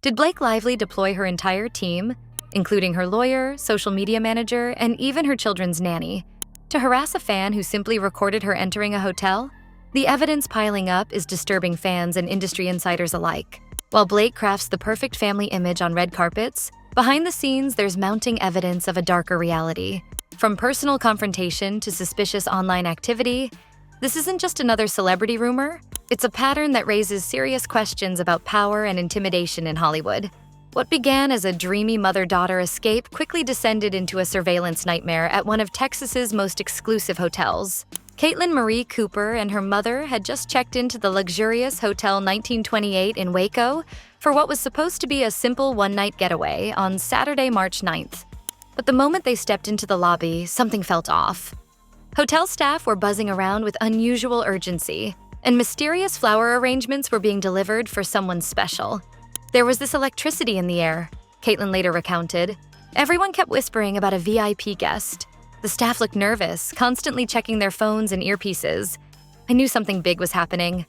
Did Blake Lively deploy her entire team, including her lawyer, social media manager, and even her children's nanny, to harass a fan who simply recorded her entering a hotel? The evidence piling up is disturbing fans and industry insiders alike. While Blake crafts the perfect family image on red carpets, behind the scenes there's mounting evidence of a darker reality. From personal confrontation to suspicious online activity, this isn't just another celebrity rumor, it's a pattern that raises serious questions about power and intimidation in Hollywood. What began as a dreamy mother-daughter escape quickly descended into a surveillance nightmare at one of Texas's most exclusive hotels. Caitlin Marie Cooper and her mother had just checked into the luxurious Hotel 1928 in Waco for what was supposed to be a simple one-night getaway on Saturday, March 9th. But the moment they stepped into the lobby, something felt off. Hotel staff were buzzing around with unusual urgency, and mysterious flower arrangements were being delivered for someone special. There was this electricity in the air, Caitlin later recounted. Everyone kept whispering about a VIP guest. The staff looked nervous, constantly checking their phones and earpieces. I knew something big was happening.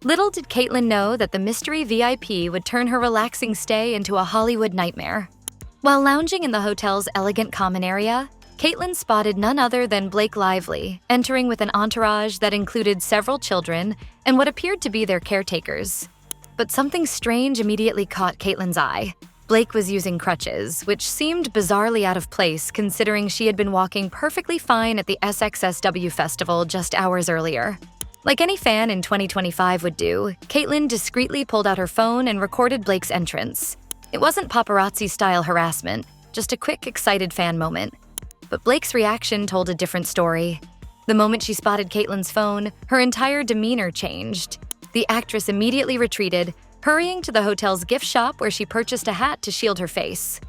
Little did Caitlin know that the mystery VIP would turn her relaxing stay into a Hollywood nightmare. While lounging in the hotel's elegant common area, Caitlin spotted none other than Blake Lively, entering with an entourage that included several children and what appeared to be their caretakers. But something strange immediately caught Caitlin's eye. Blake was using crutches, which seemed bizarrely out of place considering she had been walking perfectly fine at the SXSW festival just hours earlier. Like any fan in 2025 would do, Caitlin discreetly pulled out her phone and recorded Blake's entrance. It wasn't paparazzi-style harassment, just a quick, excited fan moment. But Blake's reaction told a different story. The moment she spotted Caitlin's phone, her entire demeanor changed. The actress immediately retreated, hurrying to the hotel's gift shop where she purchased a hat to shield her face.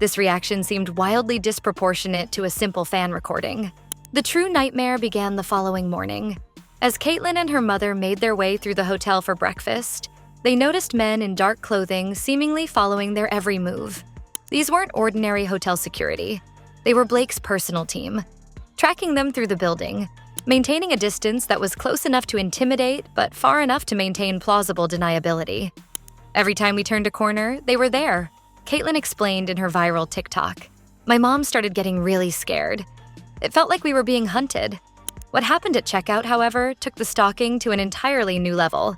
This reaction seemed wildly disproportionate to a simple fan recording. The true nightmare began the following morning. As Caitlin and her mother made their way through the hotel for breakfast, they noticed men in dark clothing seemingly following their every move. These weren't ordinary hotel security. They were Blake's personal team, tracking them through the building, maintaining a distance that was close enough to intimidate but far enough to maintain plausible deniability. Every time we turned a corner, they were there, Caitlin explained in her viral TikTok. My mom started getting really scared. It felt like we were being hunted. What happened at checkout, however, took the stalking to an entirely new level.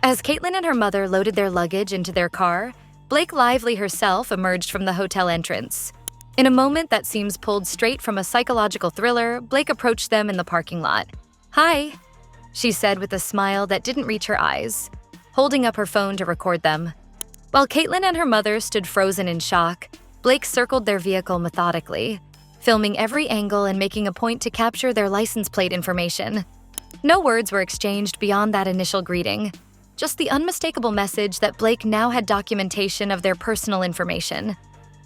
As Caitlin and her mother loaded their luggage into their car, Blake Lively herself emerged from the hotel entrance. In a moment that seems pulled straight from a psychological thriller, Blake approached them in the parking lot. "Hi," she said with a smile that didn't reach her eyes, holding up her phone to record them. While Caitlin and her mother stood frozen in shock, Blake circled their vehicle methodically, filming every angle and making a point to capture their license plate information. No words were exchanged beyond that initial greeting, just the unmistakable message that Blake now had documentation of their personal information.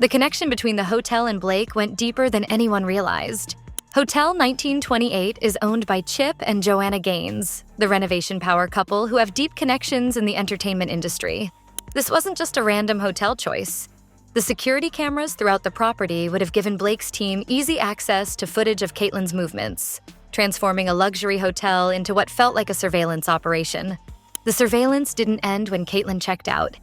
The connection between the hotel and Blake went deeper than anyone realized. Hotel 1928 is owned by Chip and Joanna Gaines, the renovation power couple who have deep connections in the entertainment industry. This wasn't just a random hotel choice. The security cameras throughout the property would have given Blake's team easy access to footage of Caitlin's movements, transforming a luxury hotel into what felt like a surveillance operation. The surveillance didn't end when Caitlin checked out.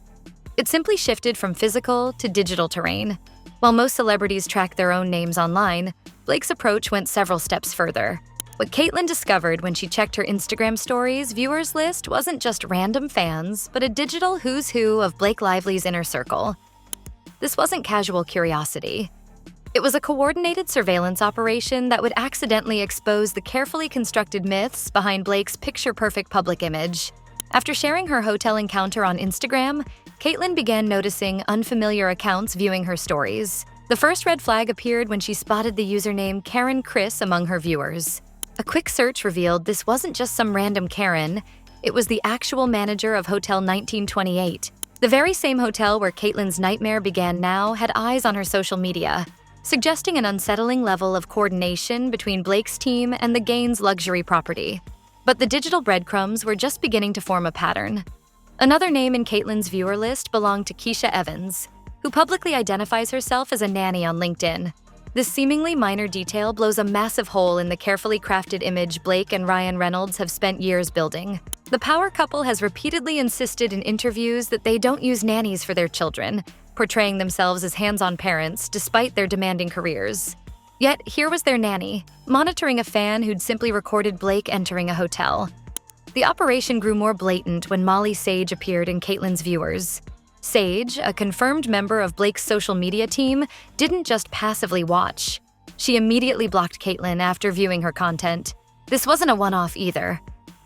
It simply shifted from physical to digital terrain. While most celebrities track their own names online, Blake's approach went several steps further. What Caitlin discovered when she checked her Instagram stories viewers list wasn't just random fans, but a digital who's who of Blake Lively's inner circle. This wasn't casual curiosity. It was a coordinated surveillance operation that would accidentally expose the carefully constructed myths behind Blake's picture-perfect public image. After sharing her hotel encounter on Instagram, Caitlin began noticing unfamiliar accounts viewing her stories. The first red flag appeared when she spotted the username Karen Chris among her viewers. A quick search revealed this wasn't just some random Karen, it was the actual manager of Hotel 1928. The very same hotel where Caitlin's nightmare began now had eyes on her social media, suggesting an unsettling level of coordination between Blake's team and the Gaines luxury property. But the digital breadcrumbs were just beginning to form a pattern. Another name in Caitlin's viewer list belonged to Keisha Evans, who publicly identifies herself as a nanny on LinkedIn. This seemingly minor detail blows a massive hole in the carefully crafted image Blake and Ryan Reynolds have spent years building. The power couple has repeatedly insisted in interviews that they don't use nannies for their children, portraying themselves as hands-on parents despite their demanding careers. Yet, here was their nanny, monitoring a fan who'd simply recorded Blake entering a hotel. The operation grew more blatant when Molly Sage appeared in Caitlyn's viewers. Sage, a confirmed member of Blake's social media team, didn't just passively watch. She immediately blocked Caitlyn after viewing her content. This wasn't a one-off either.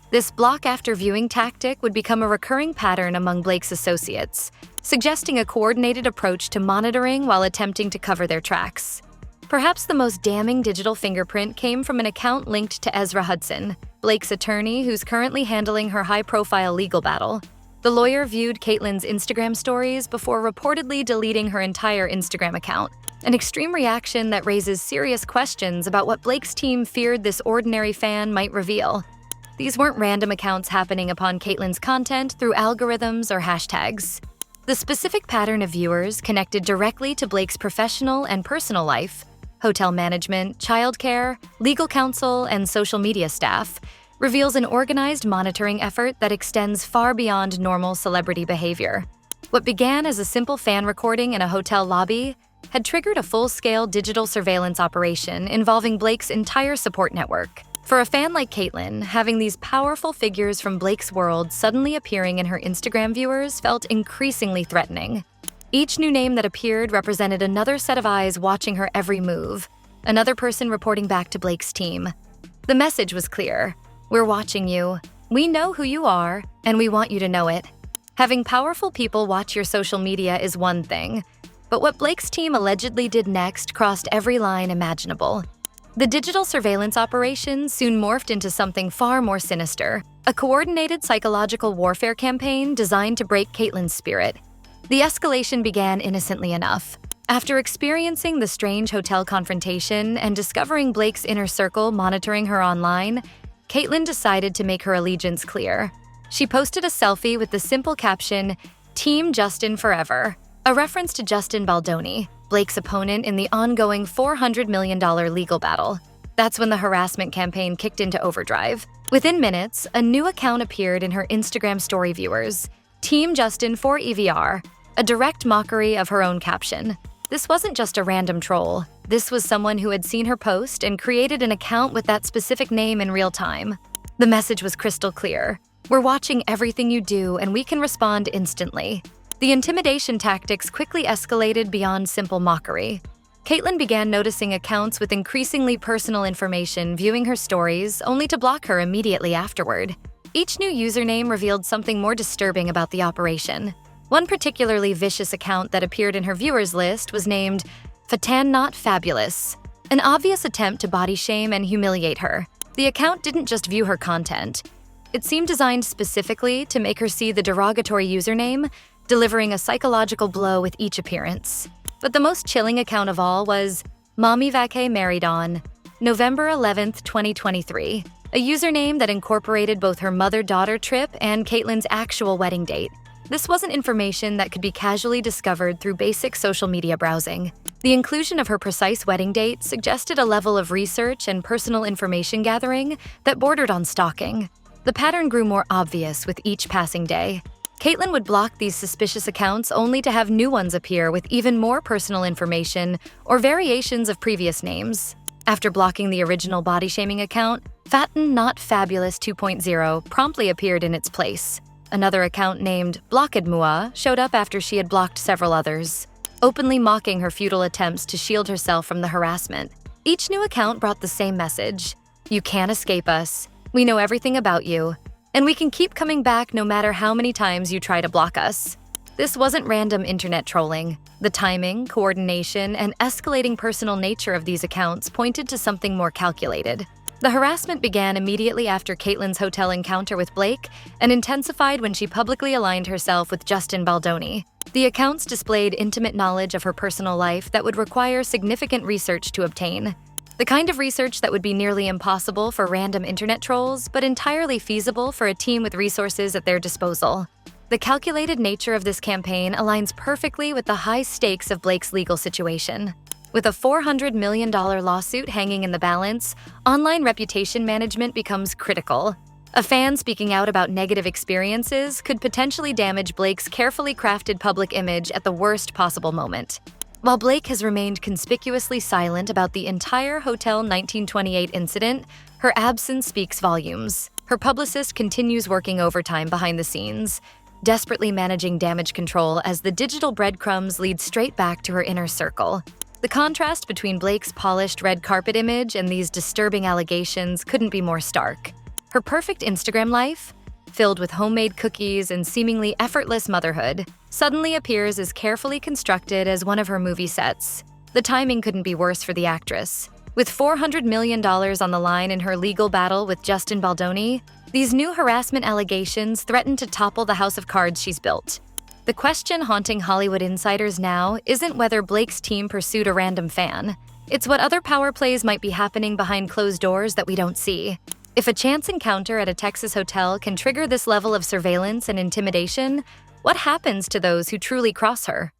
This block-after-viewing tactic would become a recurring pattern among Blake's associates, suggesting a coordinated approach to monitoring while attempting to cover their tracks. Perhaps the most damning digital fingerprint came from an account linked to Ezra Hudson, Blake's attorney who's currently handling her high-profile legal battle. The lawyer viewed Caitlyn's Instagram stories before reportedly deleting her entire Instagram account, an extreme reaction that raises serious questions about what Blake's team feared this ordinary fan might reveal. These weren't random accounts happening upon Caitlyn's content through algorithms or hashtags. The specific pattern of viewers connected directly to Blake's professional and personal life, hotel management, childcare, legal counsel, and social media staff, reveals an organized monitoring effort that extends far beyond normal celebrity behavior. What began as a simple fan recording in a hotel lobby had triggered a full-scale digital surveillance operation involving Blake's entire support network. For a fan like Caitlyn, having these powerful figures from Blake's world suddenly appearing in her Instagram viewers felt increasingly threatening. Each new name that appeared represented another set of eyes watching her every move, another person reporting back to Blake's team. The message was clear. We're watching you. We know who you are, and we want you to know it. Having powerful people watch your social media is one thing, but what Blake's team allegedly did next crossed every line imaginable. The digital surveillance operation soon morphed into something far more sinister, a coordinated psychological warfare campaign designed to break Caitlyn's spirit. The escalation began innocently enough. After experiencing the strange hotel confrontation and discovering Blake's inner circle monitoring her online, Caitlyn decided to make her allegiance clear. She posted a selfie with the simple caption, "Team Justin Forever," a reference to Justin Baldoni, Blake's opponent in the ongoing $400 million legal battle. That's when the harassment campaign kicked into overdrive. Within minutes, a new account appeared in her Instagram story viewers, Team Justin for EVR, a direct mockery of her own caption. This wasn't just a random troll. This was someone who had seen her post and created an account with that specific name in real time. The message was crystal clear. We're watching everything you do, and we can respond instantly. The intimidation tactics quickly escalated beyond simple mockery. Caitlyn began noticing accounts with increasingly personal information viewing her stories, only to block her immediately afterward. Each new username revealed something more disturbing about the operation. One particularly vicious account that appeared in her viewers list was named Fatan Not Fabulous, an obvious attempt to body shame and humiliate her. The account didn't just view her content. It seemed designed specifically to make her see the derogatory username, delivering a psychological blow with each appearance. But the most chilling account of all was Mommy Vacay Married On, November 11th, 2023, a username that incorporated both her mother-daughter trip and Caitlyn's actual wedding date. This wasn't information that could be casually discovered through basic social media browsing. The inclusion of her precise wedding date suggested a level of research and personal information gathering that bordered on stalking. The pattern grew more obvious with each passing day. Caitlyn would block these suspicious accounts only to have new ones appear with even more personal information or variations of previous names. After blocking the original body-shaming account, Fatan Not Fabulous 2.0 promptly appeared in its place. Another account named Blockadmua showed up after she had blocked several others, openly mocking her futile attempts to shield herself from the harassment. Each new account brought the same message: "You can't escape us. We know everything about you. And we can keep coming back no matter how many times you try to block us." This wasn't random internet trolling. The timing, coordination, and escalating personal nature of these accounts pointed to something more calculated. The harassment began immediately after Caitlyn's hotel encounter with Blake and intensified when she publicly aligned herself with Justin Baldoni. The accounts displayed intimate knowledge of her personal life that would require significant research to obtain. The kind of research that would be nearly impossible for random internet trolls, but entirely feasible for a team with resources at their disposal. The calculated nature of this campaign aligns perfectly with the high stakes of Blake's legal situation. With a $400 million lawsuit hanging in the balance, online reputation management becomes critical. A fan speaking out about negative experiences could potentially damage Blake's carefully crafted public image at the worst possible moment. While Blake has remained conspicuously silent about the entire Hotel 1928 incident, her absence speaks volumes. Her publicist continues working overtime behind the scenes, desperately managing damage control as the digital breadcrumbs lead straight back to her inner circle. The contrast between Blake's polished red carpet image and these disturbing allegations couldn't be more stark. Her perfect Instagram life, filled with homemade cookies and seemingly effortless motherhood, suddenly appears as carefully constructed as one of her movie sets. The timing couldn't be worse for the actress. With $400 million on the line in her legal battle with Justin Baldoni, these new harassment allegations threaten to topple the house of cards she's built. The question haunting Hollywood insiders now isn't whether Blake's team pursued a random fan. It's what other power plays might be happening behind closed doors that we don't see. If a chance encounter at a Texas hotel can trigger this level of surveillance and intimidation, what happens to those who truly cross her?